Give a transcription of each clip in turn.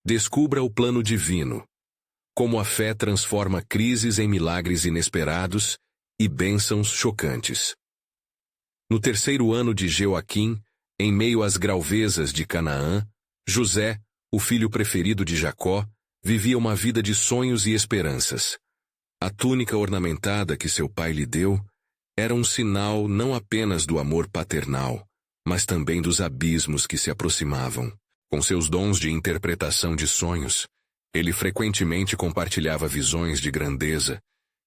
Descubra o plano divino. Como a fé transforma crises em milagres inesperados e bênçãos chocantes. No terceiro ano de Joaquim, em meio às grauvezas de Canaã, José, o filho preferido de Jacó, vivia uma vida de sonhos e esperanças. A túnica ornamentada que seu pai lhe deu era um sinal não apenas do amor paternal, mas também dos abismos que se aproximavam. Com seus dons de interpretação de sonhos, ele frequentemente compartilhava visões de grandeza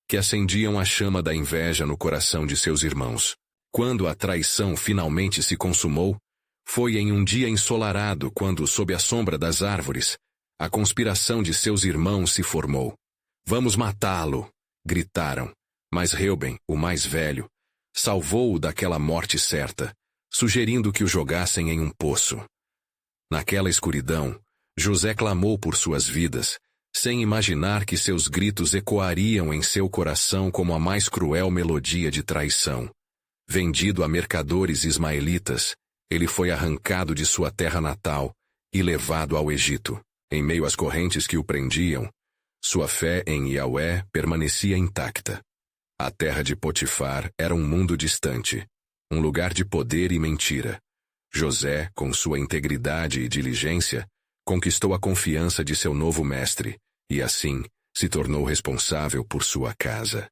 que acendiam a chama da inveja no coração de seus irmãos. Quando a traição finalmente se consumou, foi em um dia ensolarado quando, sob a sombra das árvores, a conspiração de seus irmãos se formou. "Vamos matá-lo!" gritaram, mas Reuben, o mais velho, salvou-o daquela morte certa, sugerindo que o jogassem em um poço. Naquela escuridão, José clamou por suas vidas, sem imaginar que seus gritos ecoariam em seu coração como a mais cruel melodia de traição. Vendido a mercadores ismaelitas, ele foi arrancado de sua terra natal e levado ao Egito. Em meio às correntes que o prendiam, sua fé em Yahweh permanecia intacta. A terra de Potifar era um mundo distante, um lugar de poder e mentira. José, com sua integridade e diligência, conquistou a confiança de seu novo mestre e, assim, se tornou responsável por sua casa.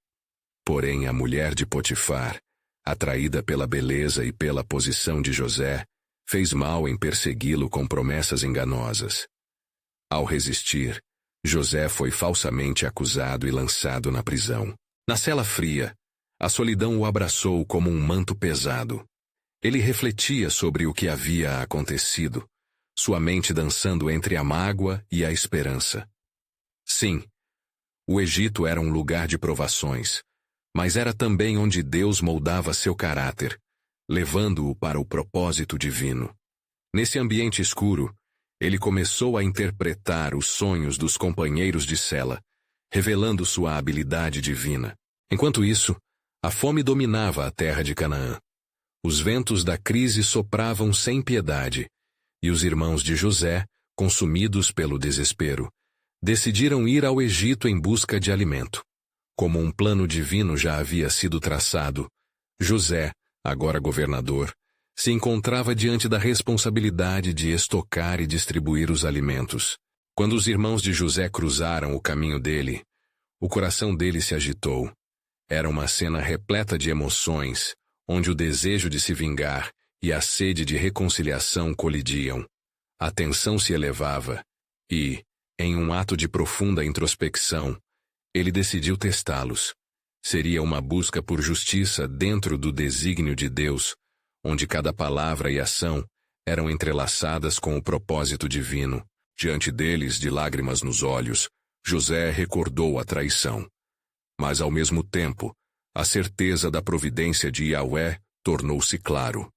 Porém, a mulher de Potifar, atraída pela beleza e pela posição de José, fez mal em persegui-lo com promessas enganosas. Ao resistir, José foi falsamente acusado e lançado na prisão. Na cela fria, a solidão o abraçou como um manto pesado. Ele refletia sobre o que havia acontecido, sua mente dançando entre a mágoa e a esperança. Sim, o Egito era um lugar de provações, mas era também onde Deus moldava seu caráter, levando-o para o propósito divino. Nesse ambiente escuro, ele começou a interpretar os sonhos dos companheiros de cela, revelando sua habilidade divina. Enquanto isso, a fome dominava a terra de Canaã. Os ventos da crise sopravam sem piedade, e os irmãos de José, consumidos pelo desespero, decidiram ir ao Egito em busca de alimento. Como um plano divino já havia sido traçado, José, agora governador, se encontrava diante da responsabilidade de estocar e distribuir os alimentos. Quando os irmãos de José cruzaram o caminho dele, o coração dele se agitou. Era uma cena repleta de emoções, onde o desejo de se vingar e a sede de reconciliação colidiam. A tensão se elevava e, em um ato de profunda introspecção, ele decidiu testá-los. Seria uma busca por justiça dentro do desígnio de Deus, onde cada palavra e ação eram entrelaçadas com o propósito divino. Diante deles, de lágrimas nos olhos, José recordou a traição. Mas, ao mesmo tempo, a certeza da providência de Yahweh tornou-se claro.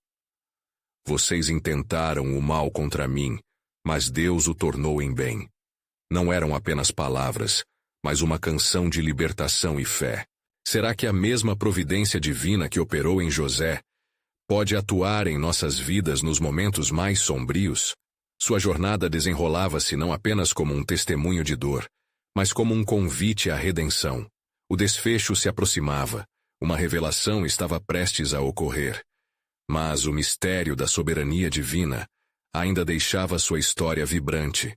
Vocês intentaram o mal contra mim, mas Deus o tornou em bem. Não eram apenas palavras, mas uma canção de libertação e fé. Será que a mesma providência divina que operou em José pode atuar em nossas vidas nos momentos mais sombrios? Sua jornada desenrolava-se não apenas como um testemunho de dor, mas como um convite à redenção. O desfecho se aproximava, uma revelação estava prestes a ocorrer. Mas o mistério da soberania divina ainda deixava sua história vibrante,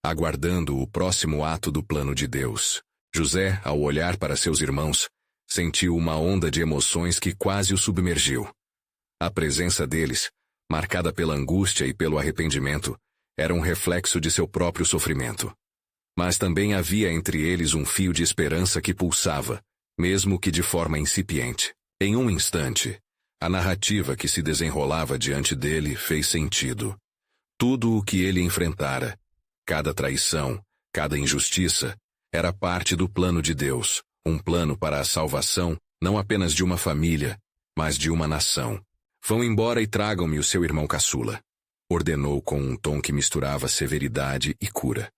aguardando o próximo ato do plano de Deus. José, ao olhar para seus irmãos, sentiu uma onda de emoções que quase o submergiu. A presença deles, marcada pela angústia e pelo arrependimento, era um reflexo de seu próprio sofrimento. Mas também havia entre eles um fio de esperança que pulsava, mesmo que de forma incipiente. Em um instante, a narrativa que se desenrolava diante dele fez sentido. Tudo o que ele enfrentara, cada traição, cada injustiça, era parte do plano de Deus, um plano para a salvação não apenas de uma família, mas de uma nação. Vão embora e tragam-me o seu irmão caçula, ordenou com um tom que misturava severidade e cura.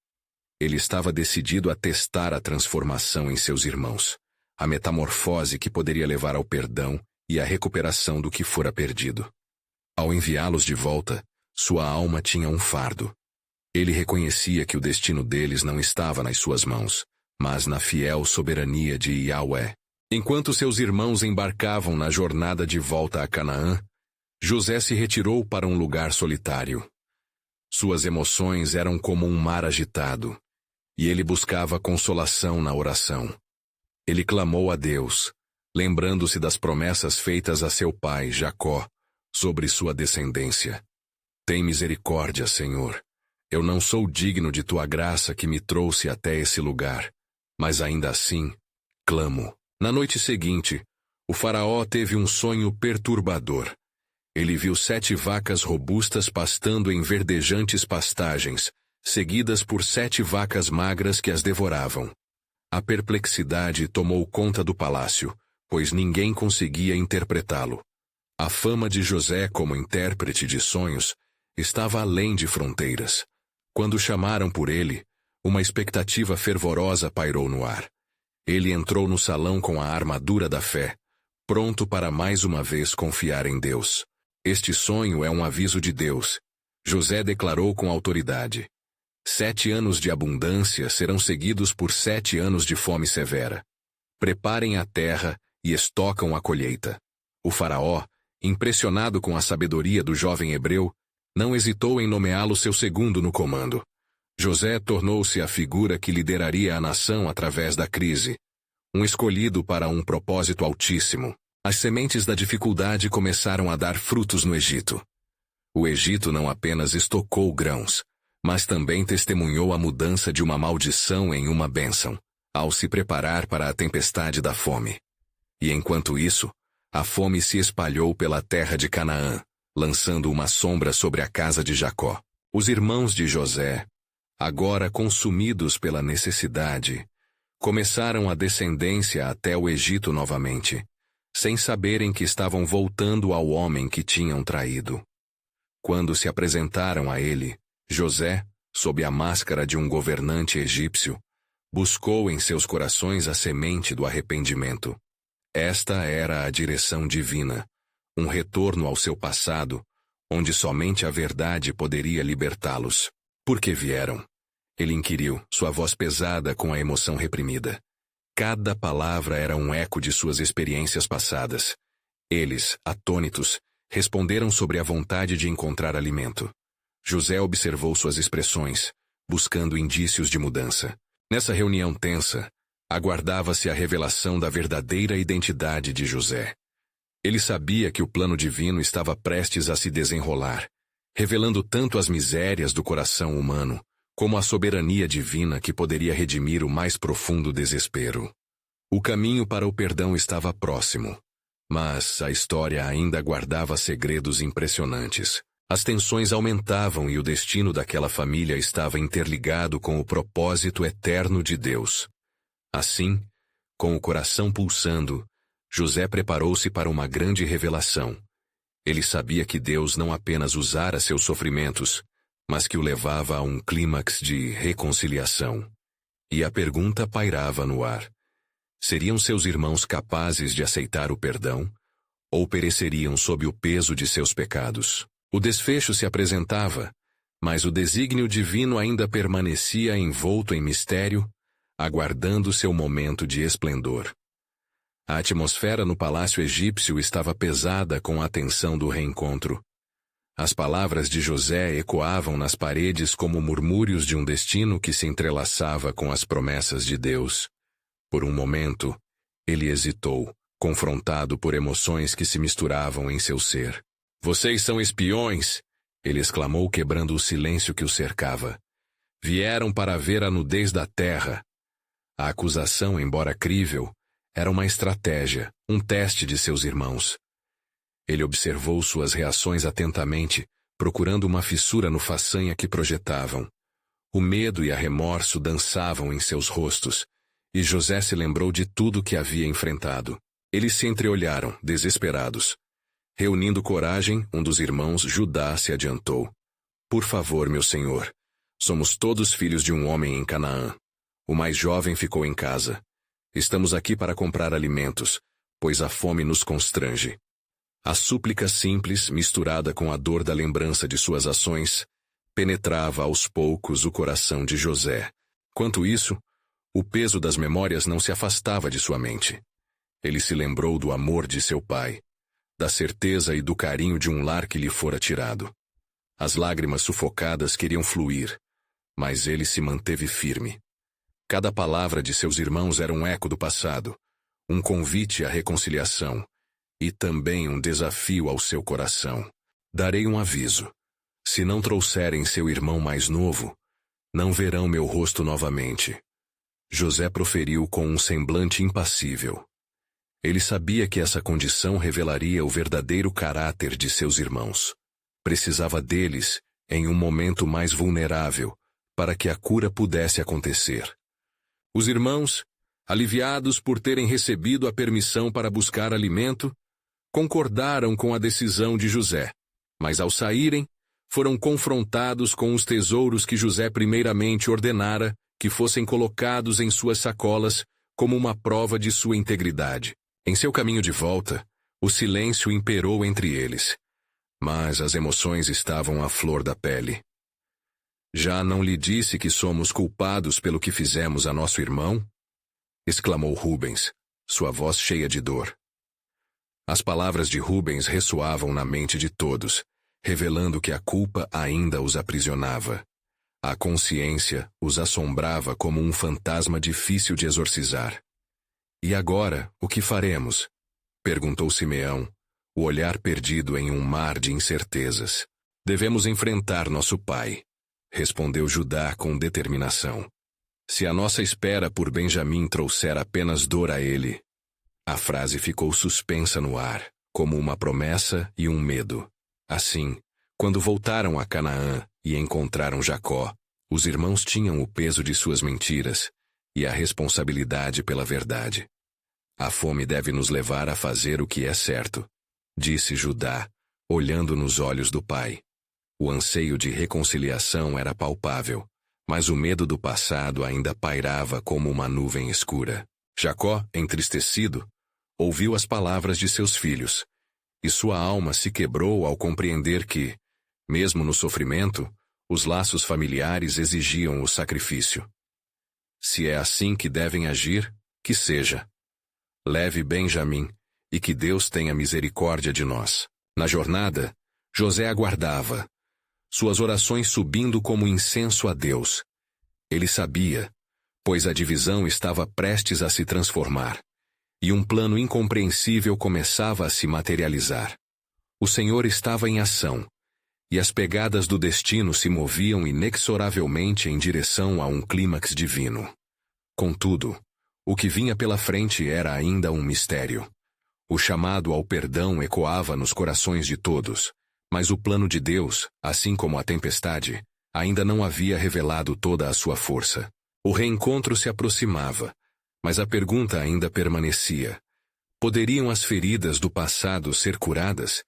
Ele estava decidido a testar a transformação em seus irmãos, a metamorfose que poderia levar ao perdão e à recuperação do que fora perdido. Ao enviá-los de volta, sua alma tinha um fardo. Ele reconhecia que o destino deles não estava nas suas mãos, mas na fiel soberania de Yahweh. Enquanto seus irmãos embarcavam na jornada de volta a Canaã, José se retirou para um lugar solitário. Suas emoções eram como um mar agitado, e ele buscava consolação na oração. Ele clamou a Deus, lembrando-se das promessas feitas a seu pai, Jacó, sobre sua descendência. Tem misericórdia, Senhor. Eu não sou digno de tua graça que me trouxe até esse lugar, mas ainda assim, clamo. Na noite seguinte, o faraó teve um sonho perturbador. Ele viu 7 vacas robustas pastando em verdejantes pastagens, seguidas por 7 vacas magras que as devoravam. A perplexidade tomou conta do palácio, pois ninguém conseguia interpretá-lo. A fama de José como intérprete de sonhos estava além de fronteiras. Quando chamaram por ele, uma expectativa fervorosa pairou no ar. Ele entrou no salão com a armadura da fé, pronto para mais uma vez confiar em Deus. Este sonho é um aviso de Deus. José declarou com autoridade: 7 anos de abundância serão seguidos por 7 anos de fome severa. Preparem a terra e estocam a colheita. O faraó, impressionado com a sabedoria do jovem hebreu, não hesitou em nomeá-lo seu segundo no comando. José tornou-se a figura que lideraria a nação através da crise. Um escolhido para um propósito altíssimo. As sementes da dificuldade começaram a dar frutos no Egito. O Egito não apenas estocou grãos, mas também testemunhou a mudança de uma maldição em uma bênção, ao se preparar para a tempestade da fome. E enquanto isso, a fome se espalhou pela terra de Canaã, lançando uma sombra sobre a casa de Jacó. Os irmãos de José, agora consumidos pela necessidade, começaram a descendência até o Egito novamente, sem saberem que estavam voltando ao homem que tinham traído. Quando se apresentaram a ele, José, sob a máscara de um governante egípcio, buscou em seus corações a semente do arrependimento. Esta era a direção divina, um retorno ao seu passado, onde somente a verdade poderia libertá-los. Por que vieram? Ele inquiriu, sua voz pesada com a emoção reprimida. Cada palavra era um eco de suas experiências passadas. Eles, atônitos, responderam sobre a vontade de encontrar alimento. José observou suas expressões, buscando indícios de mudança. Nessa reunião tensa, aguardava-se a revelação da verdadeira identidade de José. Ele sabia que o plano divino estava prestes a se desenrolar, revelando tanto as misérias do coração humano, como a soberania divina que poderia redimir o mais profundo desespero. O caminho para o perdão estava próximo, mas a história ainda guardava segredos impressionantes. As tensões aumentavam e o destino daquela família estava interligado com o propósito eterno de Deus. Assim, com o coração pulsando, José preparou-se para uma grande revelação. Ele sabia que Deus não apenas usara seus sofrimentos, mas que o levava a um clímax de reconciliação. E a pergunta pairava no ar: seriam seus irmãos capazes de aceitar o perdão, ou pereceriam sob o peso de seus pecados? O desfecho se apresentava, mas o desígnio divino ainda permanecia envolto em mistério, aguardando seu momento de esplendor. A atmosfera no palácio egípcio estava pesada com a tensão do reencontro. As palavras de José ecoavam nas paredes como murmúrios de um destino que se entrelaçava com as promessas de Deus. Por um momento, ele hesitou, confrontado por emoções que se misturavam em seu ser. "Vocês são espiões!" ele exclamou, quebrando o silêncio que o cercava. "Vieram para ver a nudez da terra." A acusação, embora crível, era uma estratégia, um teste de seus irmãos. Ele observou suas reações atentamente, procurando uma fissura no façanha que projetavam. O medo e a remorso dançavam em seus rostos, e José se lembrou de tudo que havia enfrentado. Eles se entreolharam, desesperados. Reunindo coragem, um dos irmãos, Judá, se adiantou. "Por favor, meu senhor, somos todos filhos de um homem em Canaã. O mais jovem ficou em casa. Estamos aqui para comprar alimentos, pois a fome nos constrange." A súplica simples, misturada com a dor da lembrança de suas ações, penetrava aos poucos o coração de José. Quanto isso, o peso das memórias não se afastava de sua mente. Ele se lembrou do amor de seu pai, da certeza e do carinho de um lar que lhe fora tirado. As lágrimas sufocadas queriam fluir, mas ele se manteve firme. Cada palavra de seus irmãos era um eco do passado, um convite à reconciliação e também um desafio ao seu coração. Darei um aviso. Se não trouxerem seu irmão mais novo, não verão meu rosto novamente. José proferiu com um semblante impassível. Ele sabia que essa condição revelaria o verdadeiro caráter de seus irmãos. Precisava deles em um momento mais vulnerável para que a cura pudesse acontecer. Os irmãos, aliviados por terem recebido a permissão para buscar alimento, concordaram com a decisão de José, mas ao saírem, foram confrontados com os tesouros que José primeiramente ordenara que fossem colocados em suas sacolas como uma prova de sua integridade. Em seu caminho de volta, o silêncio imperou entre eles, mas as emoções estavam à flor da pele. Já não lhe disse que somos culpados pelo que fizemos a nosso irmão? Exclamou Rubens, sua voz cheia de dor. As palavras de Rubens ressoavam na mente de todos, revelando que a culpa ainda os aprisionava. A consciência os assombrava como um fantasma difícil de exorcizar. E agora, o que faremos? Perguntou Simeão, o olhar perdido em um mar de incertezas. Devemos enfrentar nosso pai, respondeu Judá com determinação. Se a nossa espera por Benjamim trouxer apenas dor a ele. A frase ficou suspensa no ar, como uma promessa e um medo. Assim, quando voltaram a Canaã e encontraram Jacó, os irmãos tinham o peso de suas mentiras e a responsabilidade pela verdade. A fome deve nos levar a fazer o que é certo, disse Judá, olhando nos olhos do pai. O anseio de reconciliação era palpável, mas o medo do passado ainda pairava como uma nuvem escura. Jacó, entristecido, ouviu as palavras de seus filhos, e sua alma se quebrou ao compreender que, mesmo no sofrimento, os laços familiares exigiam o sacrifício. Se é assim que devem agir, que seja. Leve Benjamim, e que Deus tenha misericórdia de nós. Na jornada, José aguardava, suas orações subindo como incenso a Deus. Ele sabia, pois a divisão estava prestes a se transformar, e um plano incompreensível começava a se materializar. O Senhor estava em ação, e as pegadas do destino se moviam inexoravelmente em direção a um clímax divino. Contudo, o que vinha pela frente era ainda um mistério. O chamado ao perdão ecoava nos corações de todos, mas o plano de Deus, assim como a tempestade, ainda não havia revelado toda a sua força. O reencontro se aproximava, mas a pergunta ainda permanecia. Poderiam as feridas do passado ser curadas?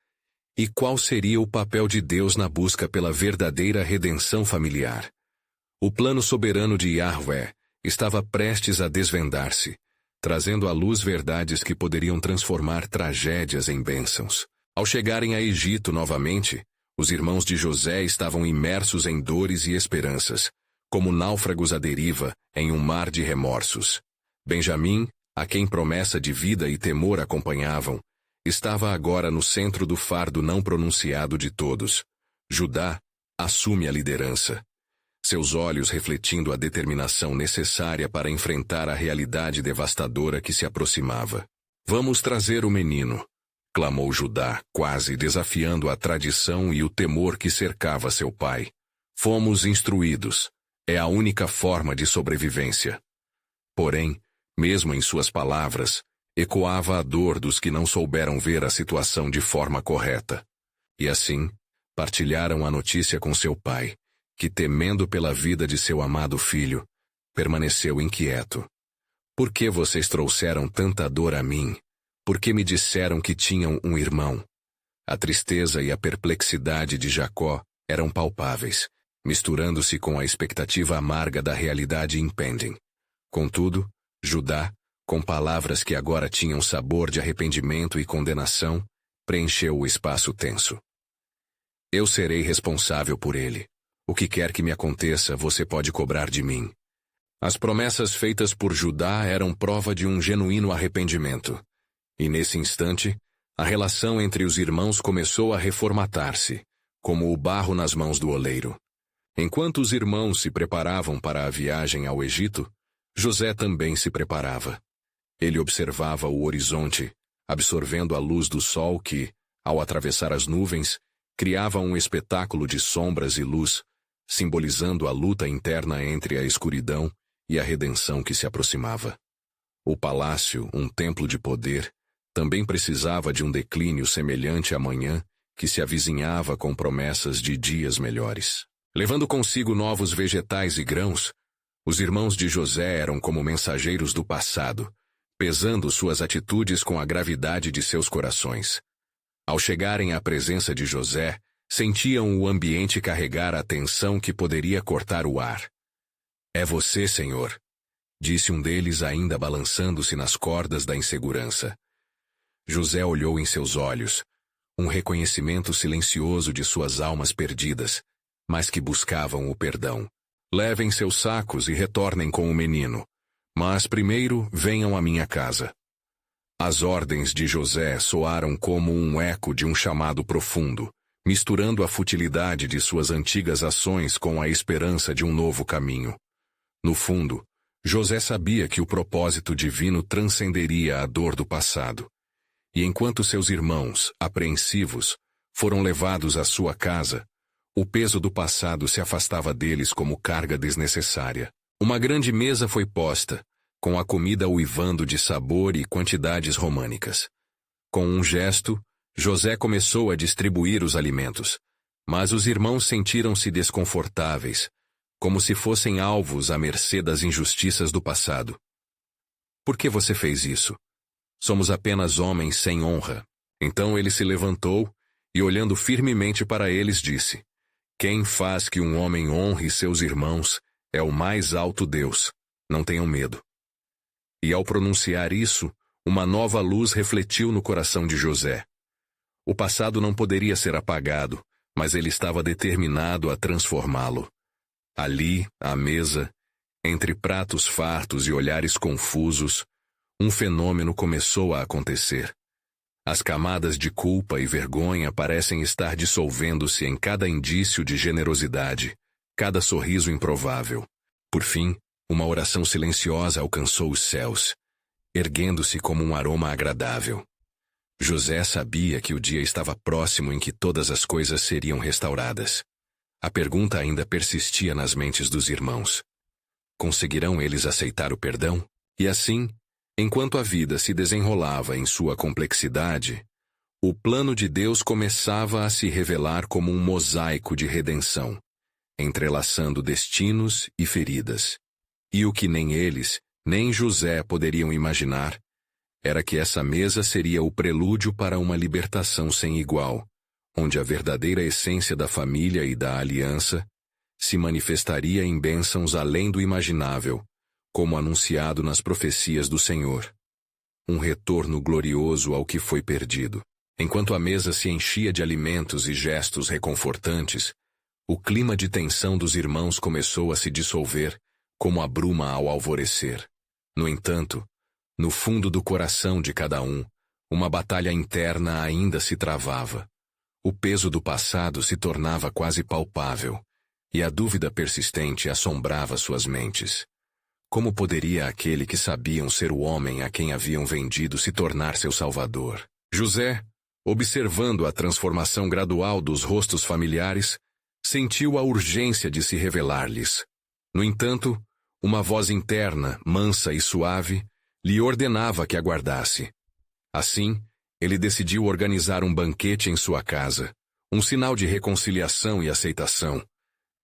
E qual seria o papel de Deus na busca pela verdadeira redenção familiar? O plano soberano de Yahvé estava prestes a desvendar-se, trazendo à luz verdades que poderiam transformar tragédias em bênçãos. Ao chegarem a Egito novamente, os irmãos de José estavam imersos em dores e esperanças, como náufragos à deriva em um mar de remorsos. Benjamim, a quem promessa de vida e temor acompanhavam, estava agora no centro do fardo não pronunciado de todos. Judá assume a liderança, seus olhos refletindo a determinação necessária para enfrentar a realidade devastadora que se aproximava. Vamos trazer o menino, clamou Judá, quase desafiando a tradição e o temor que cercava seu pai. Fomos instruídos. É a única forma de sobrevivência. Porém, mesmo em suas palavras, ecoava a dor dos que não souberam ver a situação de forma correta. E assim, partilharam a notícia com seu pai, que, temendo pela vida de seu amado filho, permaneceu inquieto. Por que vocês trouxeram tanta dor a mim? Por que me disseram que tinham um irmão? A tristeza e a perplexidade de Jacó eram palpáveis, misturando-se com a expectativa amarga da realidade impending. Contudo, Judá, com palavras que agora tinham sabor de arrependimento e condenação, preencheu o espaço tenso. Eu serei responsável por ele. O que quer que me aconteça, você pode cobrar de mim. As promessas feitas por Judá eram prova de um genuíno arrependimento. E nesse instante, a relação entre os irmãos começou a reformatar-se, como o barro nas mãos do oleiro. Enquanto os irmãos se preparavam para a viagem ao Egito, José também se preparava. Ele observava o horizonte, absorvendo a luz do sol que, ao atravessar as nuvens, criava um espetáculo de sombras e luz, simbolizando a luta interna entre a escuridão e a redenção que se aproximava. O palácio, um templo de poder, também precisava de um declínio semelhante à manhã que se avizinhava com promessas de dias melhores. Levando consigo novos vegetais e grãos, os irmãos de José eram como mensageiros do passado, pesando suas atitudes com a gravidade de seus corações. Ao chegarem à presença de José, sentiam o ambiente carregar a tensão que poderia cortar o ar. "É você, Senhor", disse um deles ainda balançando-se nas cordas da insegurança. José olhou em seus olhos, um reconhecimento silencioso de suas almas perdidas, mas que buscavam o perdão. "Levem seus sacos e retornem com o menino, mas primeiro venham à minha casa." As ordens de José soaram como um eco de um chamado profundo, misturando a futilidade de suas antigas ações com a esperança de um novo caminho. No fundo, José sabia que o propósito divino transcenderia a dor do passado. E enquanto seus irmãos, apreensivos, foram levados à sua casa, o peso do passado se afastava deles como carga desnecessária. Uma grande mesa foi posta, com a comida uivando de sabor e quantidades românicas. Com um gesto, José começou a distribuir os alimentos, mas os irmãos sentiram-se desconfortáveis, como se fossem alvos à mercê das injustiças do passado. "Por que você fez isso? Somos apenas homens sem honra." Então ele se levantou e, olhando firmemente para eles, disse: "Quem faz que um homem honre seus irmãos é o mais alto Deus. Não tenham medo." E ao pronunciar isso, uma nova luz refletiu no coração de José. O passado não poderia ser apagado, mas ele estava determinado a transformá-lo. Ali, à mesa, entre pratos fartos e olhares confusos, um fenômeno começou a acontecer. As camadas de culpa e vergonha parecem estar dissolvendo-se em cada indício de generosidade, cada sorriso improvável. Por fim, uma oração silenciosa alcançou os céus, erguendo-se como um aroma agradável. José sabia que o dia estava próximo em que todas as coisas seriam restauradas. A pergunta ainda persistia nas mentes dos irmãos. Conseguirão eles aceitar o perdão? E assim, enquanto a vida se desenrolava em sua complexidade, o plano de Deus começava a se revelar como um mosaico de redenção, entrelaçando destinos e feridas. E o que nem eles, nem José poderiam imaginar, era que essa mesa seria o prelúdio para uma libertação sem igual, onde a verdadeira essência da família e da aliança se manifestaria em bênçãos além do imaginável, como anunciado nas profecias do Senhor. Um retorno glorioso ao que foi perdido. Enquanto a mesa se enchia de alimentos e gestos reconfortantes, o clima de tensão dos irmãos começou a se dissolver, como a bruma ao alvorecer. No entanto, no fundo do coração de cada um, uma batalha interna ainda se travava. O peso do passado se tornava quase palpável, e a dúvida persistente assombrava suas mentes. Como poderia aquele que sabiam ser o homem a quem haviam vendido se tornar seu salvador? José, observando a transformação gradual dos rostos familiares, sentiu a urgência de se revelar-lhes. No entanto, uma voz interna, mansa e suave, lhe ordenava que aguardasse. Assim, ele decidiu organizar um banquete em sua casa, um sinal de reconciliação e aceitação,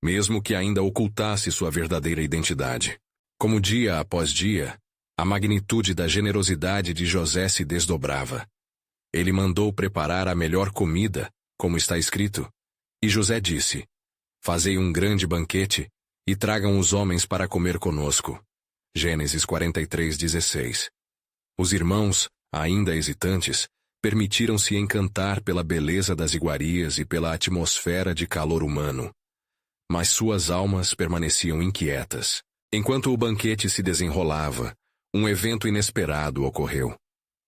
mesmo que ainda ocultasse sua verdadeira identidade. Como dia após dia, a magnitude da generosidade de José se desdobrava. Ele mandou preparar a melhor comida, como está escrito, e José disse: "Fazei um grande banquete e tragam os homens para comer conosco." Gênesis 43:16. Os irmãos, ainda hesitantes, permitiram-se encantar pela beleza das iguarias e pela atmosfera de calor humano. mas suas almas permaneciam inquietas. Enquanto o banquete se desenrolava, um evento inesperado ocorreu.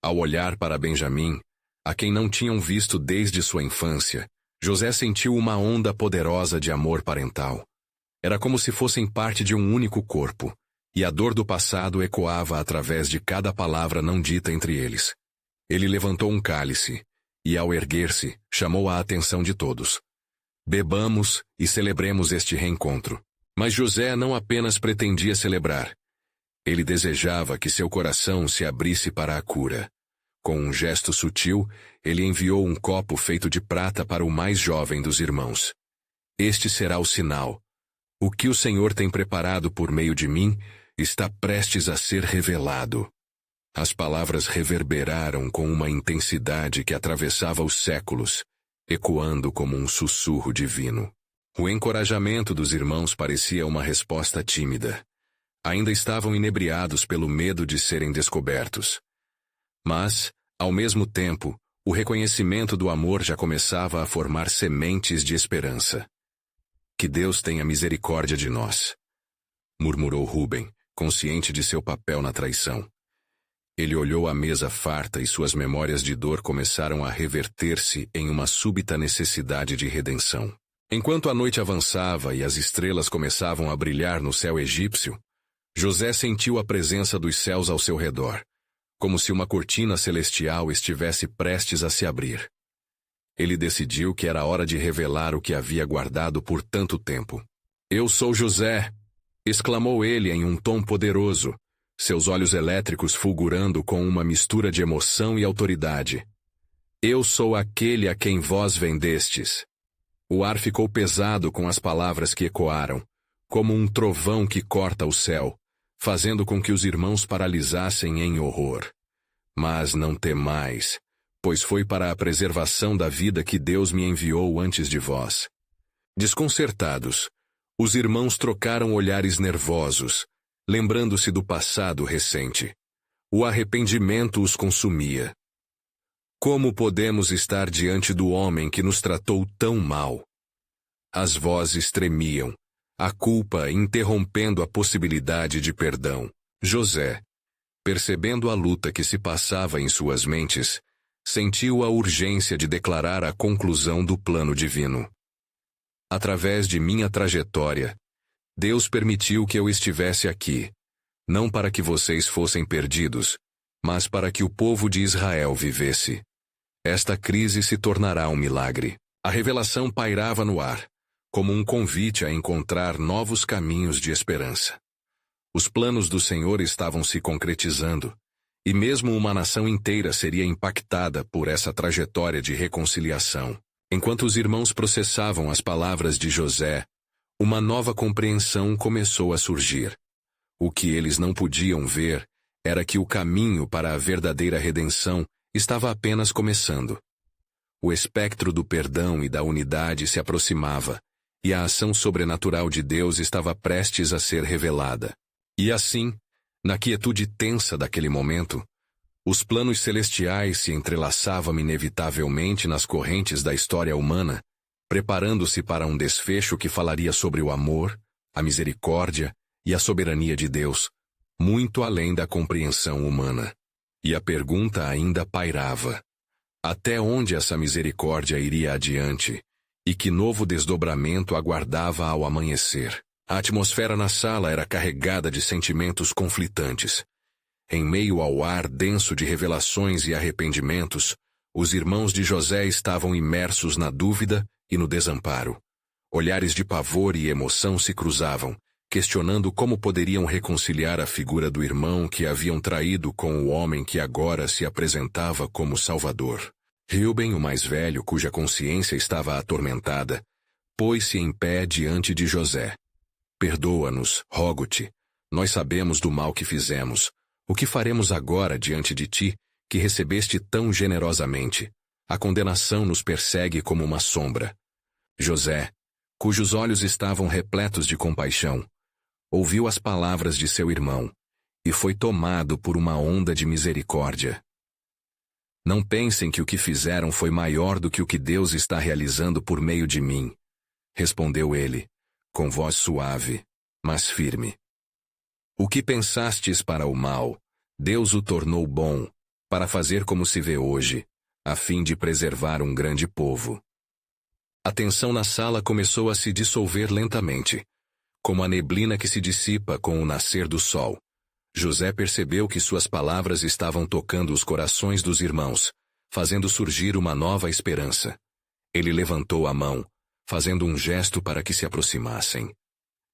Ao olhar para Benjamim, a quem não tinham visto desde sua infância, José sentiu uma onda poderosa de amor parental. Era como se fossem parte de um único corpo, e a dor do passado ecoava através de cada palavra não dita entre eles. Ele levantou um cálice, e ao erguer-se, chamou a atenção de todos. Bebamos e celebremos este reencontro. Mas José não apenas pretendia celebrar. Ele desejava que seu coração se abrisse para a cura. Com um gesto sutil, ele enviou um copo feito de prata para o mais jovem dos irmãos. Este será o sinal. O que o Senhor tem preparado por meio de mim está prestes a ser revelado. As palavras reverberaram com uma intensidade que atravessava os séculos, ecoando como um sussurro divino. O encorajamento dos irmãos parecia uma resposta tímida. Ainda estavam inebriados pelo medo de serem descobertos. Mas, ao mesmo tempo, o reconhecimento do amor já começava a formar sementes de esperança. Que Deus tenha misericórdia de nós, murmurou Rúben, consciente de seu papel na traição. Ele olhou a mesa farta e suas memórias de dor começaram a reverter-se em uma súbita necessidade de redenção. Enquanto a noite avançava e as estrelas começavam a brilhar no céu egípcio, José sentiu a presença dos céus ao seu redor, como se uma cortina celestial estivesse prestes a se abrir. Ele decidiu que era hora de revelar o que havia guardado por tanto tempo. "Eu sou José!" exclamou ele em um tom poderoso, seus olhos elétricos fulgurando com uma mistura de emoção e autoridade. "Eu sou aquele a quem vós vendestes." O ar ficou pesado com as palavras que ecoaram, como um trovão que corta o céu, fazendo com que os irmãos paralisassem em horror. "Mas não temais, pois foi para a preservação da vida que Deus me enviou antes de vós." Desconcertados, os irmãos trocaram olhares nervosos, lembrando-se do passado recente. O arrependimento os consumia. Como podemos estar diante do homem que nos tratou tão mal? As vozes tremiam, a culpa interrompendo a possibilidade de perdão. José, percebendo a luta que se passava em suas mentes, sentiu a urgência de declarar a conclusão do plano divino. "Através de minha trajetória, Deus permitiu que eu estivesse aqui, não para que vocês fossem perdidos, mas para que o povo de Israel vivesse. Esta crise se tornará um milagre." A revelação pairava no ar, como um convite a encontrar novos caminhos de esperança. Os planos do Senhor estavam se concretizando, e mesmo uma nação inteira seria impactada por essa trajetória de reconciliação. Enquanto os irmãos processavam as palavras de José, uma nova compreensão começou a surgir. O que eles não podiam ver era que o caminho para a verdadeira redenção estava apenas começando. O espectro do perdão e da unidade se aproximava, e a ação sobrenatural de Deus estava prestes a ser revelada. E assim, na quietude tensa daquele momento, os planos celestiais se entrelaçavam inevitavelmente nas correntes da história humana, preparando-se para um desfecho que falaria sobre o amor, a misericórdia e a soberania de Deus, muito além da compreensão humana. E a pergunta ainda pairava: até onde essa misericórdia iria adiante, e que novo desdobramento aguardava ao amanhecer? A atmosfera na sala era carregada de sentimentos conflitantes. Em meio ao ar denso de revelações e arrependimentos, os irmãos de José estavam imersos na dúvida e no desamparo. Olhares de pavor e emoção se cruzavam, questionando como poderiam reconciliar a figura do irmão que haviam traído com o homem que agora se apresentava como Salvador. Reuben, o mais velho, cuja consciência estava atormentada, pôs-se em pé diante de José. "Perdoa-nos, rogo-te. Nós sabemos do mal que fizemos. O que faremos agora diante de ti, que recebeste tão generosamente? A condenação nos persegue como uma sombra." José, cujos olhos estavam repletos de compaixão, ouviu as palavras de seu irmão, e foi tomado por uma onda de misericórdia. "Não pensem que o que fizeram foi maior do que o que Deus está realizando por meio de mim", respondeu ele, com voz suave, mas firme. O que pensastes para o mal, Deus o tornou bom, para fazer como se vê hoje, a fim de preservar um grande povo. A tensão na sala começou a se dissolver lentamente, como a neblina que se dissipa com o nascer do sol. José percebeu que suas palavras estavam tocando os corações dos irmãos, fazendo surgir uma nova esperança. Ele levantou a mão, fazendo um gesto para que se aproximassem.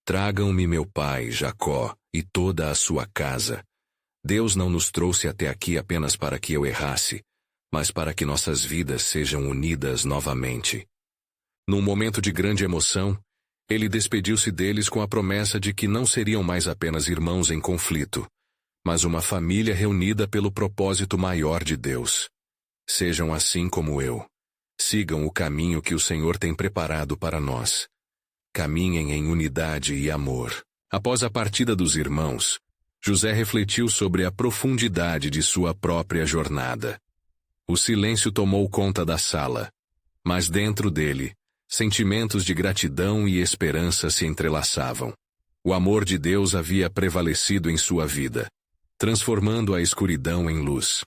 Tragam-me meu pai, Jacó, e toda a sua casa. Deus não nos trouxe até aqui apenas para que eu errasse, mas para que nossas vidas sejam unidas novamente. Num momento de grande emoção, ele despediu-se deles com a promessa de que não seriam mais apenas irmãos em conflito, mas uma família reunida pelo propósito maior de Deus. Sejam assim como eu. Sigam o caminho que o Senhor tem preparado para nós. Caminhem em unidade e amor. Após a partida dos irmãos, José refletiu sobre a profundidade de sua própria jornada. O silêncio tomou conta da sala, mas dentro dele, sentimentos de gratidão e esperança se entrelaçavam. O amor de Deus havia prevalecido em sua vida, transformando a escuridão em luz.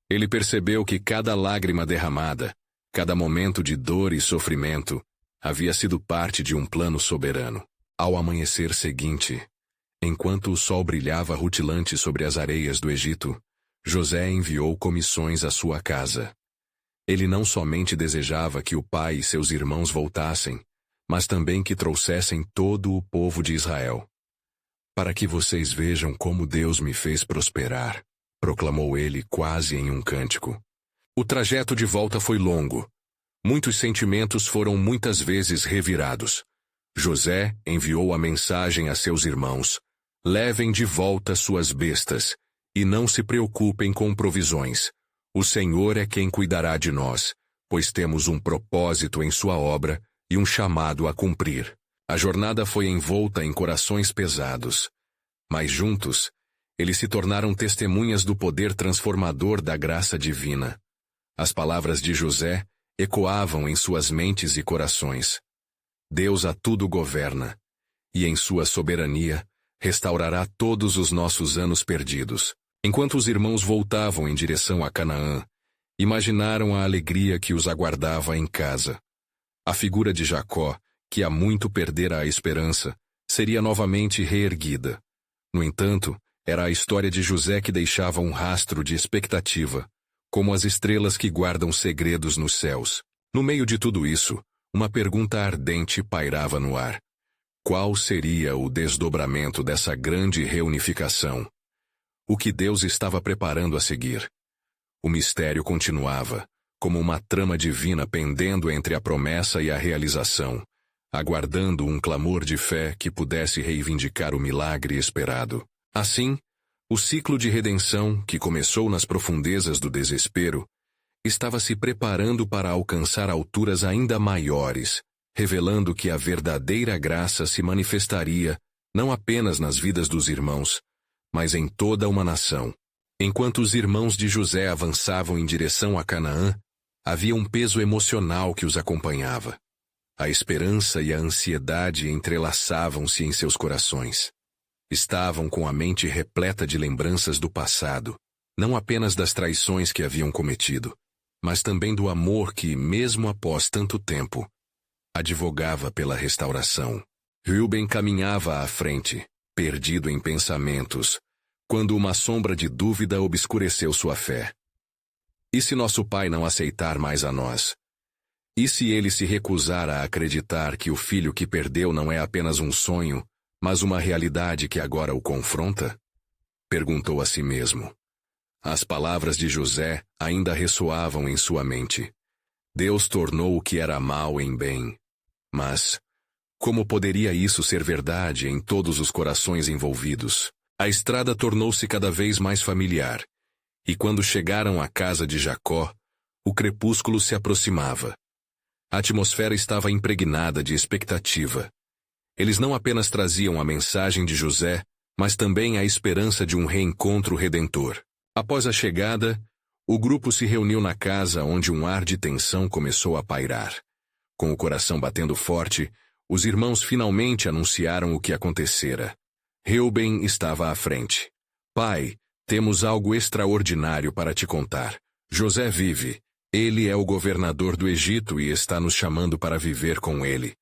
Ele percebeu que cada lágrima derramada, cada momento de dor e sofrimento, havia sido parte de um plano soberano. Ao amanhecer seguinte, enquanto o sol brilhava rutilante sobre as areias do Egito, José enviou comissões à sua casa. Ele não somente desejava que o pai e seus irmãos voltassem, mas também que trouxessem todo o povo de Israel. Para que vocês vejam como Deus me fez prosperar, proclamou ele quase em um cântico. O trajeto de volta foi longo. Muitos sentimentos foram muitas vezes revirados. José enviou a mensagem a seus irmãos: levem de volta suas bestas, e não se preocupem com provisões. O Senhor é quem cuidará de nós, pois temos um propósito em sua obra e um chamado a cumprir. A jornada foi envolta em corações pesados, mas juntos, eles se tornaram testemunhas do poder transformador da graça divina. As palavras de José ecoavam em suas mentes e corações. Deus a tudo governa, e em sua soberania restaurará todos os nossos anos perdidos. Enquanto os irmãos voltavam em direção a Canaã, imaginaram a alegria que os aguardava em casa. A figura de Jacó, que há muito perdera a esperança, seria novamente reerguida. No entanto, era a história de José que deixava um rastro de expectativa, como as estrelas que guardam segredos nos céus. No meio de tudo isso, uma pergunta ardente pairava no ar. Qual seria o desdobramento dessa grande reunificação? O que Deus estava preparando a seguir? O mistério continuava, como uma trama divina pendendo entre a promessa e a realização, aguardando um clamor de fé que pudesse reivindicar o milagre esperado. Assim, o ciclo de redenção, que começou nas profundezas do desespero, estava se preparando para alcançar alturas ainda maiores, revelando que a verdadeira graça se manifestaria não apenas nas vidas dos irmãos, mas em toda uma nação. Enquanto os irmãos de José avançavam em direção a Canaã, havia um peso emocional que os acompanhava. A esperança e a ansiedade entrelaçavam-se em seus corações. Estavam com a mente repleta de lembranças do passado, não apenas das traições que haviam cometido, mas também do amor que, mesmo após tanto tempo, advogava pela restauração. Reuben caminhava à frente, perdido em pensamentos, quando uma sombra de dúvida obscureceu sua fé. E se nosso pai não aceitar mais a nós? E se ele se recusar a acreditar que o filho que perdeu não é apenas um sonho, mas uma realidade que agora o confronta? Perguntou a si mesmo. As palavras de José ainda ressoavam em sua mente. Deus tornou o que era mal em bem. Mas como poderia isso ser verdade em todos os corações envolvidos? A estrada tornou-se cada vez mais familiar, e quando chegaram à casa de Jacó, o crepúsculo se aproximava. A atmosfera estava impregnada de expectativa. Eles não apenas traziam a mensagem de José, mas também a esperança de um reencontro redentor. Após a chegada, o grupo se reuniu na casa onde um ar de tensão começou a pairar. Com o coração batendo forte, Os irmãos finalmente anunciaram o que acontecera. Reuben estava à frente. Pai, temos algo extraordinário para te contar. José vive. Ele é o governador do Egito e está nos chamando para viver com ele.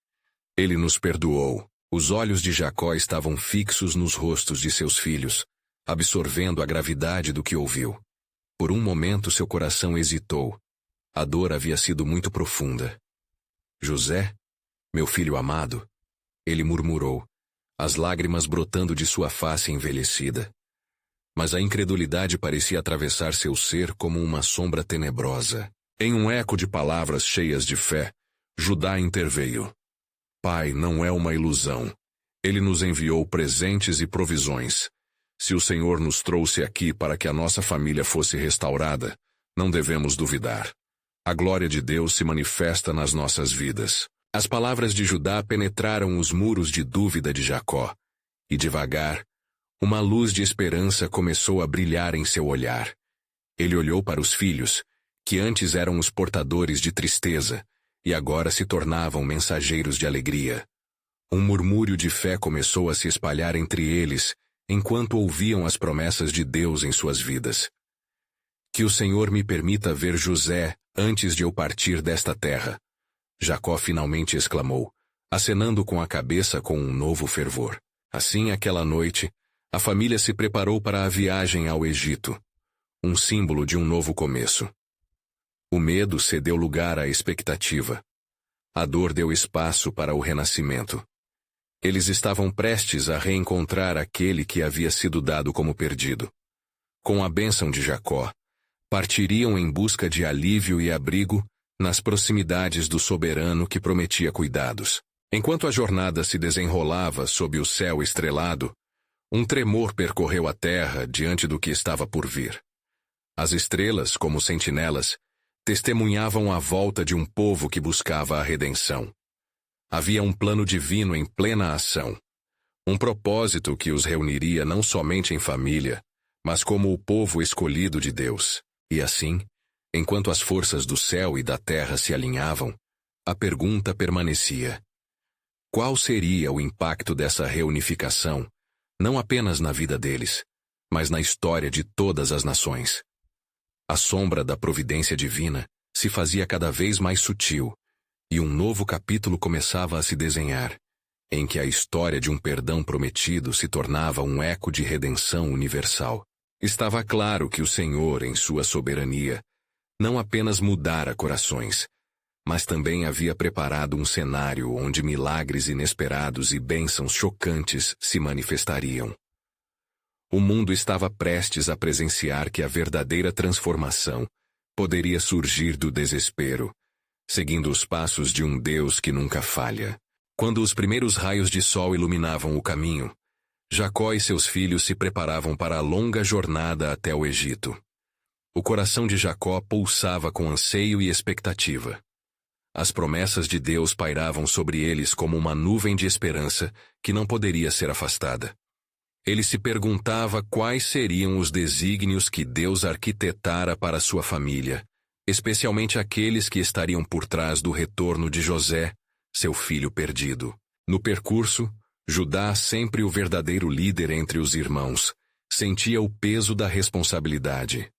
Ele nos perdoou. Os olhos de Jacó estavam fixos nos rostos de seus filhos, absorvendo a gravidade do que ouviu. Por um momento seu coração hesitou. A dor havia sido muito profunda. José, meu filho amado, ele murmurou, as lágrimas brotando de sua face envelhecida. Mas a incredulidade parecia atravessar seu ser como uma sombra tenebrosa. Em um eco de palavras cheias de fé, Judá interveio. Pai, não é uma ilusão. Ele nos enviou presentes e provisões. Se o Senhor nos trouxe aqui para que a nossa família fosse restaurada, não devemos duvidar. A glória de Deus se manifesta nas nossas vidas. As palavras de Judá penetraram os muros de dúvida de Jacó, e devagar, uma luz de esperança começou a brilhar em seu olhar. Ele olhou para os filhos, que antes eram os portadores de tristeza, e agora se tornavam mensageiros de alegria. Um murmúrio de fé começou a se espalhar entre eles, enquanto ouviam as promessas de Deus em suas vidas. Que o Senhor me permita ver José antes de eu partir desta terra. Jacó finalmente exclamou, acenando com a cabeça com um novo fervor. Assim, aquela noite, a família se preparou para a viagem ao Egito, um símbolo de um novo começo. O medo cedeu lugar à expectativa. A dor deu espaço para o renascimento. Eles estavam prestes a reencontrar aquele que havia sido dado como perdido. Com a bênção de Jacó, partiriam em busca de alívio e abrigo nas proximidades do soberano que prometia cuidados. Enquanto a jornada se desenrolava sob o céu estrelado, um tremor percorreu a terra diante do que estava por vir. As estrelas, como sentinelas, testemunhavam a volta de um povo que buscava a redenção. Havia um plano divino em plena ação. Um propósito que os reuniria não somente em família, mas como o povo escolhido de Deus. E assim, enquanto as forças do céu e da terra se alinhavam, a pergunta permanecia. Qual seria o impacto dessa reunificação, não apenas na vida deles, mas na história de todas as nações? A sombra da providência divina se fazia cada vez mais sutil, e um novo capítulo começava a se desenhar, em que a história de um perdão prometido se tornava um eco de redenção universal. Estava claro que o Senhor, em sua soberania, não apenas mudara corações, mas também havia preparado um cenário onde milagres inesperados e bênçãos chocantes se manifestariam. O mundo estava prestes a presenciar que a verdadeira transformação poderia surgir do desespero, seguindo os passos de um Deus que nunca falha. Quando os primeiros raios de sol iluminavam o caminho, Jacó e seus filhos se preparavam para a longa jornada até o Egito. O coração de Jacó pulsava com anseio e expectativa. As promessas de Deus pairavam sobre eles como uma nuvem de esperança que não poderia ser afastada. Ele se perguntava quais seriam os desígnios que Deus arquitetara para sua família, especialmente aqueles que estariam por trás do retorno de José, seu filho perdido. No percurso, Judá, sempre o verdadeiro líder entre os irmãos, sentia o peso da responsabilidade.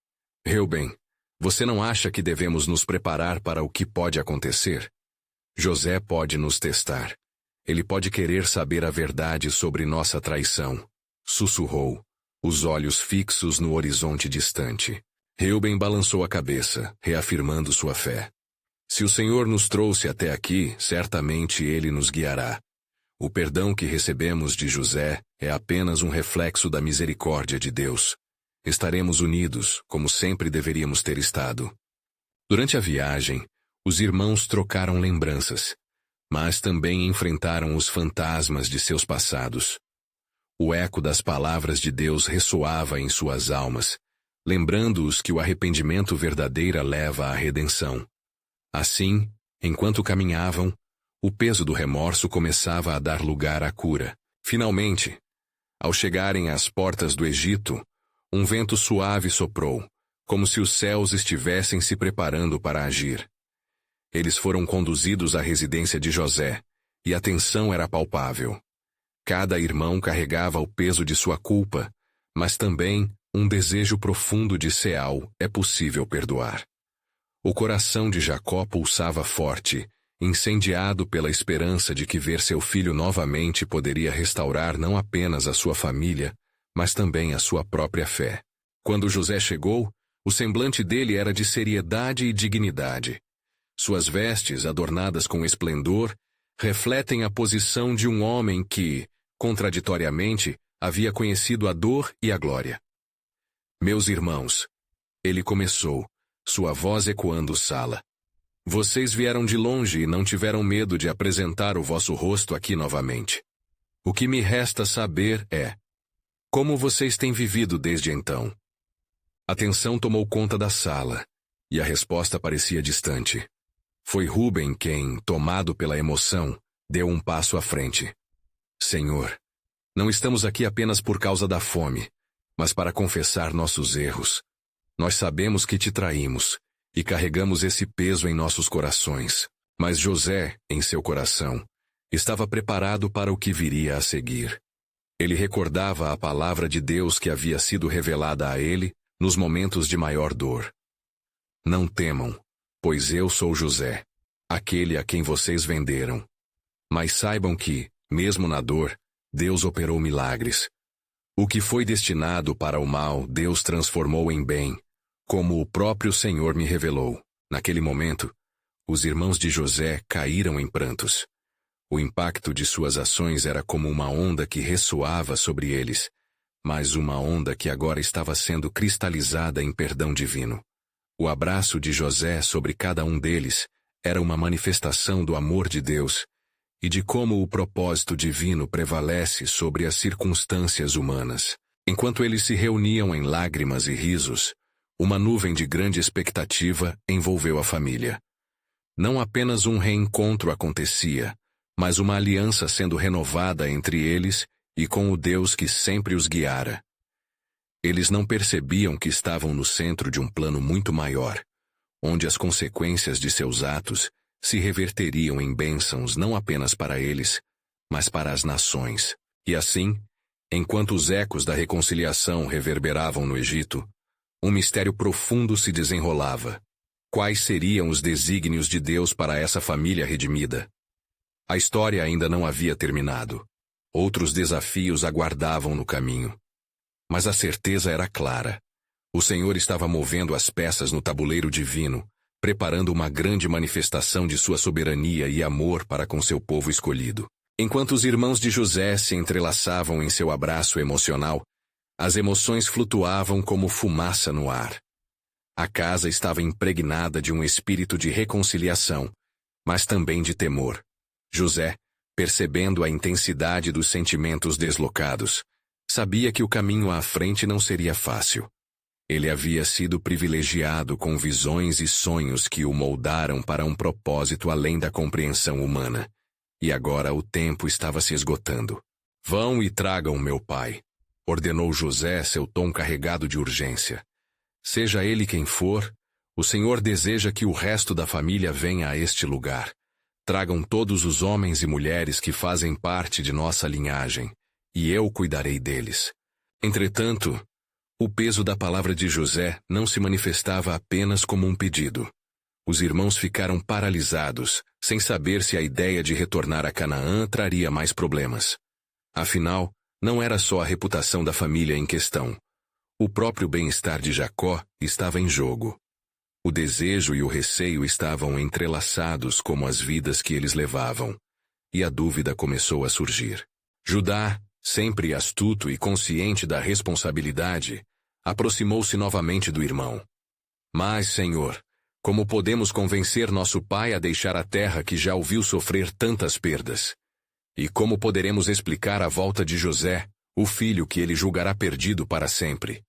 Reuben, você não acha que devemos nos preparar para o que pode acontecer? José pode nos testar. Ele pode querer saber a verdade sobre nossa traição. Sussurrou, os olhos fixos no horizonte distante. Reuben balançou a cabeça, reafirmando sua fé. Se o Senhor nos trouxe até aqui, certamente Ele nos guiará. O perdão que recebemos de José é apenas um reflexo da misericórdia de Deus. Estaremos unidos, como sempre deveríamos ter estado. Durante a viagem, os irmãos trocaram lembranças, mas também enfrentaram os fantasmas de seus passados. O eco das palavras de Deus ressoava em suas almas, lembrando-os que o arrependimento verdadeiro leva à redenção. Assim, enquanto caminhavam, o peso do remorso começava a dar lugar à cura. Finalmente, ao chegarem às portas do Egito, um vento suave soprou, como se os céus estivessem se preparando para agir. Eles foram conduzidos à residência de José, e a tensão era palpável. Cada irmão carregava o peso de sua culpa, mas também um desejo profundo de Seal é possível perdoar. O coração de Jacó pulsava forte, incendiado pela esperança de que ver seu filho novamente poderia restaurar não apenas a sua família, mas também a sua própria fé. Quando José chegou, o semblante dele era de seriedade e dignidade. Suas vestes, adornadas com esplendor, refletem a posição de um homem que, contraditoriamente, havia conhecido a dor e a glória. Meus irmãos, ele começou, sua voz ecoando sala. Vocês vieram de longe e não tiveram medo de apresentar o vosso rosto aqui novamente. O que me resta saber é: como vocês têm vivido desde então? A tensão tomou conta da sala, e a resposta parecia distante. Foi Rúben quem, tomado pela emoção, deu um passo à frente. Senhor, não estamos aqui apenas por causa da fome, mas para confessar nossos erros. Nós sabemos que te traímos, e carregamos esse peso em nossos corações. Mas José, em seu coração, estava preparado para o que viria a seguir. Ele recordava a palavra de Deus que havia sido revelada a ele nos momentos de maior dor. Não temam, pois eu sou José, aquele a quem vocês venderam. Mas saibam que, mesmo na dor, Deus operou milagres. O que foi destinado para o mal, Deus transformou em bem, como o próprio Senhor me revelou. Naquele momento, os irmãos de José caíram em prantos. O impacto de suas ações era como uma onda que ressoava sobre eles, mas uma onda que agora estava sendo cristalizada em perdão divino. O abraço de José sobre cada um deles era uma manifestação do amor de Deus e de como o propósito divino prevalece sobre as circunstâncias humanas. Enquanto eles se reuniam em lágrimas e risos, uma nuvem de grande expectativa envolveu a família. Não apenas um reencontro acontecia, mas uma aliança sendo renovada entre eles e com o Deus que sempre os guiara. Eles não percebiam que estavam no centro de um plano muito maior, onde as consequências de seus atos se reverteriam em bênçãos não apenas para eles, mas para as nações. E assim, enquanto os ecos da reconciliação reverberavam no Egito, um mistério profundo se desenrolava. Quais seriam os desígnios de Deus para essa família redimida? A história ainda não havia terminado. Outros desafios aguardavam no caminho. Mas a certeza era clara. O Senhor estava movendo as peças no tabuleiro divino, preparando uma grande manifestação de sua soberania e amor para com seu povo escolhido. Enquanto os irmãos de José se entrelaçavam em seu abraço emocional, as emoções flutuavam como fumaça no ar. A casa estava impregnada de um espírito de reconciliação, mas também de temor. José, percebendo a intensidade dos sentimentos deslocados, sabia que o caminho à frente não seria fácil. Ele havia sido privilegiado com visões e sonhos que o moldaram para um propósito além da compreensão humana. E agora o tempo estava se esgotando. Vão e tragam meu pai, ordenou José, seu tom carregado de urgência. Seja ele quem for, o Senhor deseja que o resto da família venha a este lugar. Tragam todos os homens e mulheres que fazem parte de nossa linhagem, e eu cuidarei deles. Entretanto, o peso da palavra de José não se manifestava apenas como um pedido. Os irmãos ficaram paralisados, sem saber se a ideia de retornar a Canaã traria mais problemas. Afinal, não era só a reputação da família em questão. O próprio bem-estar de Jacó estava em jogo. O desejo e o receio estavam entrelaçados como as vidas que eles levavam, e a dúvida começou a surgir. Judá, sempre astuto e consciente da responsabilidade, aproximou-se novamente do irmão. Mas, Senhor, como podemos convencer nosso pai a deixar a terra que já o viu sofrer tantas perdas? E como poderemos explicar a volta de José, o filho que ele julgará perdido para sempre?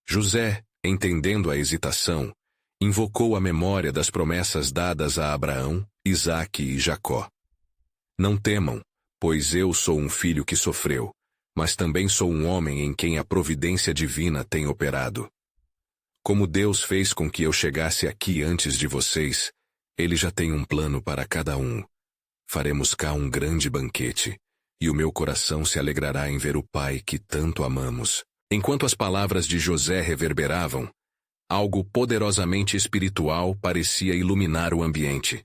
José, entendendo a hesitação, invocou a memória das promessas dadas a Abraão, Isaque e Jacó. Não temam, pois eu sou um filho que sofreu, mas também sou um homem em quem a providência divina tem operado. Como Deus fez com que eu chegasse aqui antes de vocês, Ele já tem um plano para cada um. Faremos cá um grande banquete, e o meu coração se alegrará em ver o Pai que tanto amamos. Enquanto as palavras de José reverberavam, algo poderosamente espiritual parecia iluminar o ambiente.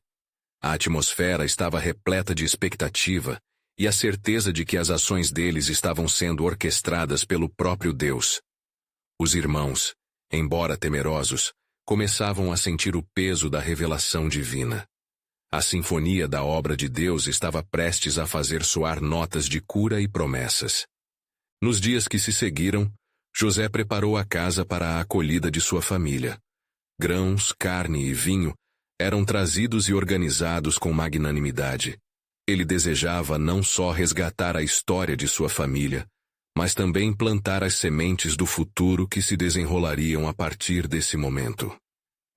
A atmosfera estava repleta de expectativa e a certeza de que as ações deles estavam sendo orquestradas pelo próprio Deus. Os irmãos, embora temerosos, começavam a sentir o peso da revelação divina. A sinfonia da obra de Deus estava prestes a fazer soar notas de cura e promessas. Nos dias que se seguiram, José preparou a casa para a acolhida de sua família. Grãos, carne e vinho eram trazidos e organizados com magnanimidade. Ele desejava não só resgatar a história de sua família, mas também plantar as sementes do futuro que se desenrolariam a partir desse momento.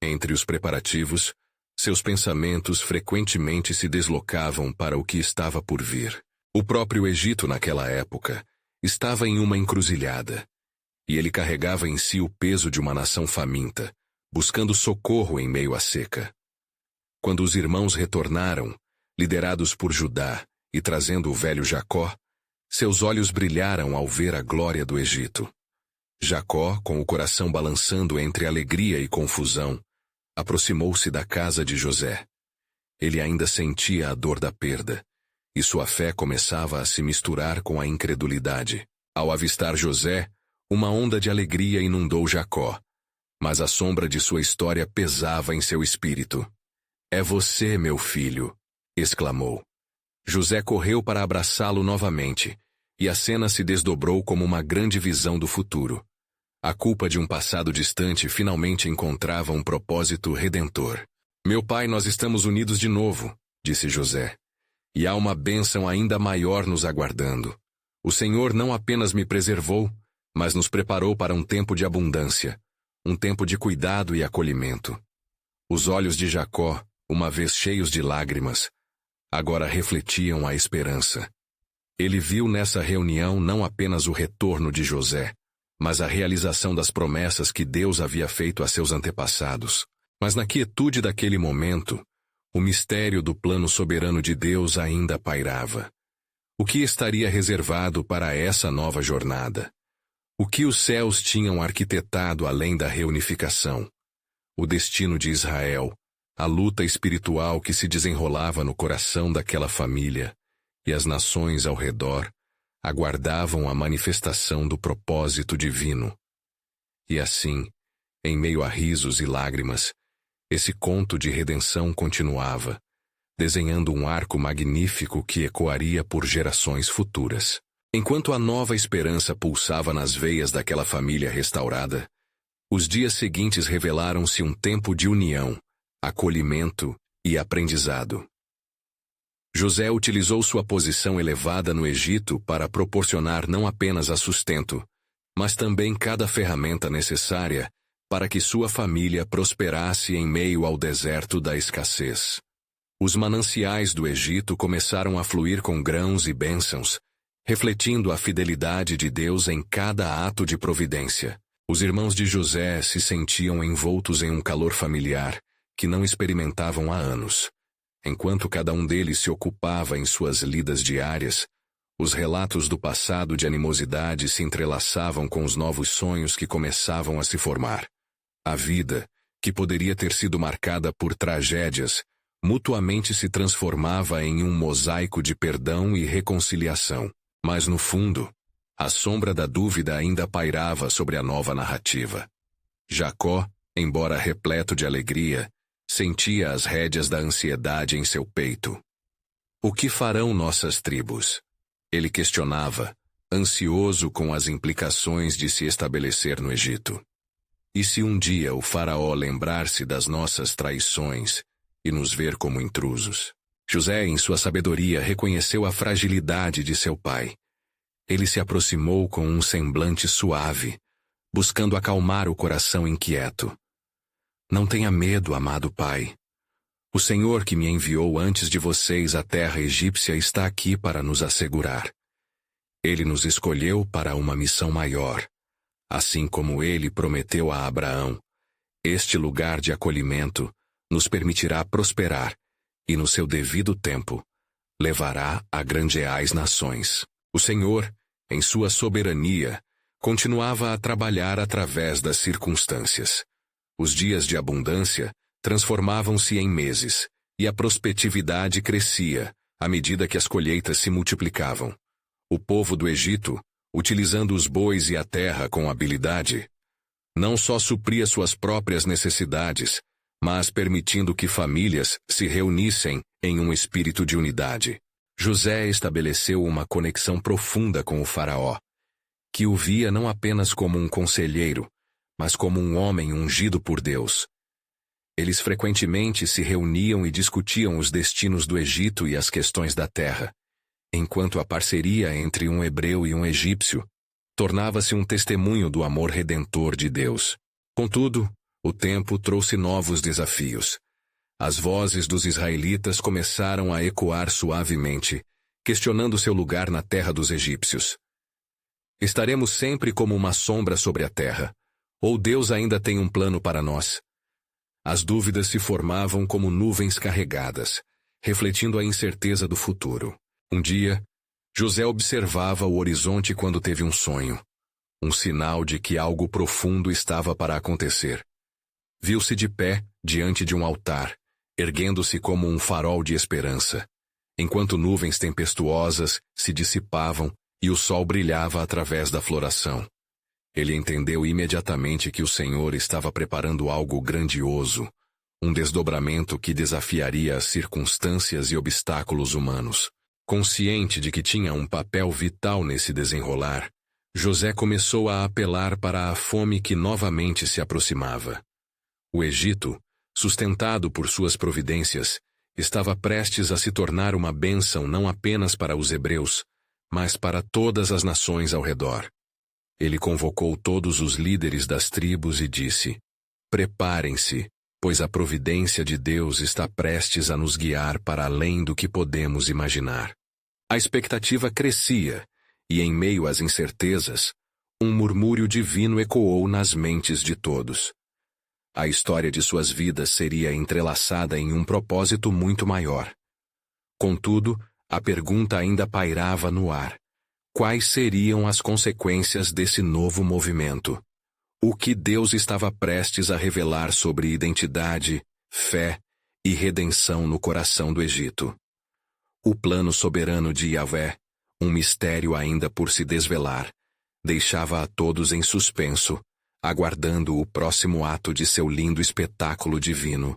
Entre os preparativos, seus pensamentos frequentemente se deslocavam para o que estava por vir. O próprio Egito naquela época estava em uma encruzilhada, e ele carregava em si o peso de uma nação faminta, buscando socorro em meio à seca. Quando os irmãos retornaram, liderados por Judá e trazendo o velho Jacó, seus olhos brilharam ao ver a glória do Egito. Jacó, com o coração balançando entre alegria e confusão, aproximou-se da casa de José. Ele ainda sentia a dor da perda, e sua fé começava a se misturar com a incredulidade. Ao avistar José, uma onda de alegria inundou Jacó, mas a sombra de sua história pesava em seu espírito. "É você, meu filho!" exclamou. José correu para abraçá-lo novamente, e a cena se desdobrou como uma grande visão do futuro. A culpa de um passado distante finalmente encontrava um propósito redentor. "Meu pai, nós estamos unidos de novo", disse José. "E há uma bênção ainda maior nos aguardando. O Senhor não apenas me preservou, mas nos preparou para um tempo de abundância, um tempo de cuidado e acolhimento." Os olhos de Jacó, uma vez cheios de lágrimas, agora refletiam a esperança. Ele viu nessa reunião não apenas o retorno de José, mas a realização das promessas que Deus havia feito a seus antepassados. Mas na quietude daquele momento, o mistério do plano soberano de Deus ainda pairava. O que estaria reservado para essa nova jornada? O que os céus tinham arquitetado além da reunificação? O destino de Israel, a luta espiritual que se desenrolava no coração daquela família, e as nações ao redor aguardavam a manifestação do propósito divino. E assim, em meio a risos e lágrimas, esse conto de redenção continuava, desenhando um arco magnífico que ecoaria por gerações futuras. Enquanto a nova esperança pulsava nas veias daquela família restaurada, os dias seguintes revelaram-se um tempo de união, acolhimento e aprendizado. José utilizou sua posição elevada no Egito para proporcionar não apenas a sustento, mas também cada ferramenta necessária para que sua família prosperasse em meio ao deserto da escassez. Os mananciais do Egito começaram a fluir com grãos e bênçãos, refletindo a fidelidade de Deus em cada ato de providência. Os irmãos de José se sentiam envoltos em um calor familiar que não experimentavam há anos. Enquanto cada um deles se ocupava em suas lidas diárias, os relatos do passado de animosidade se entrelaçavam com os novos sonhos que começavam a se formar. A vida, que poderia ter sido marcada por tragédias, mutuamente se transformava em um mosaico de perdão e reconciliação. Mas no fundo, a sombra da dúvida ainda pairava sobre a nova narrativa. Jacó, embora repleto de alegria, sentia as rédeas da ansiedade em seu peito. O que farão nossas tribos? Ele questionava, ansioso com as implicações de se estabelecer no Egito. E se um dia o faraó lembrar-se das nossas traições e nos ver como intrusos? José, em sua sabedoria, reconheceu a fragilidade de seu pai. Ele se aproximou com um semblante suave, buscando acalmar o coração inquieto. "Não tenha medo, amado pai. O Senhor que me enviou antes de vocês à terra egípcia está aqui para nos assegurar. Ele nos escolheu para uma missão maior. Assim como ele prometeu a Abraão, este lugar de acolhimento nos permitirá prosperar e, no seu devido tempo, levará a grandeais nações. O Senhor, em sua soberania, continuava a trabalhar através das circunstâncias. Os dias de abundância transformavam-se em meses, e a prospetividade crescia à medida que as colheitas se multiplicavam. O povo do Egito, utilizando os bois e a terra com habilidade, não só supria suas próprias necessidades, mas permitindo que famílias se reunissem em um espírito de unidade. José estabeleceu uma conexão profunda com o faraó, que o via não apenas como um conselheiro, mas como um homem ungido por Deus. Eles frequentemente se reuniam e discutiam os destinos do Egito e as questões da terra, enquanto a parceria entre um hebreu e um egípcio tornava-se um testemunho do amor redentor de Deus. Contudo, o tempo trouxe novos desafios. As vozes dos israelitas começaram a ecoar suavemente, questionando seu lugar na terra dos egípcios. Estaremos sempre como uma sombra sobre a terra, ou Deus ainda tem um plano para nós? As dúvidas se formavam como nuvens carregadas, refletindo a incerteza do futuro. Um dia, José observava o horizonte quando teve um sonho, um sinal de que algo profundo estava para acontecer. Viu-se de pé diante de um altar, erguendo-se como um farol de esperança, enquanto nuvens tempestuosas se dissipavam e o sol brilhava através da floração. Ele entendeu imediatamente que o Senhor estava preparando algo grandioso, um desdobramento que desafiaria as circunstâncias e obstáculos humanos. Consciente de que tinha um papel vital nesse desenrolar, José começou a apelar para a fome que novamente se aproximava. O Egito, sustentado por suas providências, estava prestes a se tornar uma bênção não apenas para os hebreus, mas para todas as nações ao redor. Ele convocou todos os líderes das tribos e disse: "Preparem-se, pois a providência de Deus está prestes a nos guiar para além do que podemos imaginar." A expectativa crescia, e em meio às incertezas, um murmúrio divino ecoou nas mentes de todos. A história de suas vidas seria entrelaçada em um propósito muito maior. Contudo, a pergunta ainda pairava no ar: quais seriam as consequências desse novo movimento? O que Deus estava prestes a revelar sobre identidade, fé e redenção no coração do Egito? O plano soberano de Yahvé, um mistério ainda por se desvelar, deixava a todos em suspenso, aguardando o próximo ato de seu lindo espetáculo divino.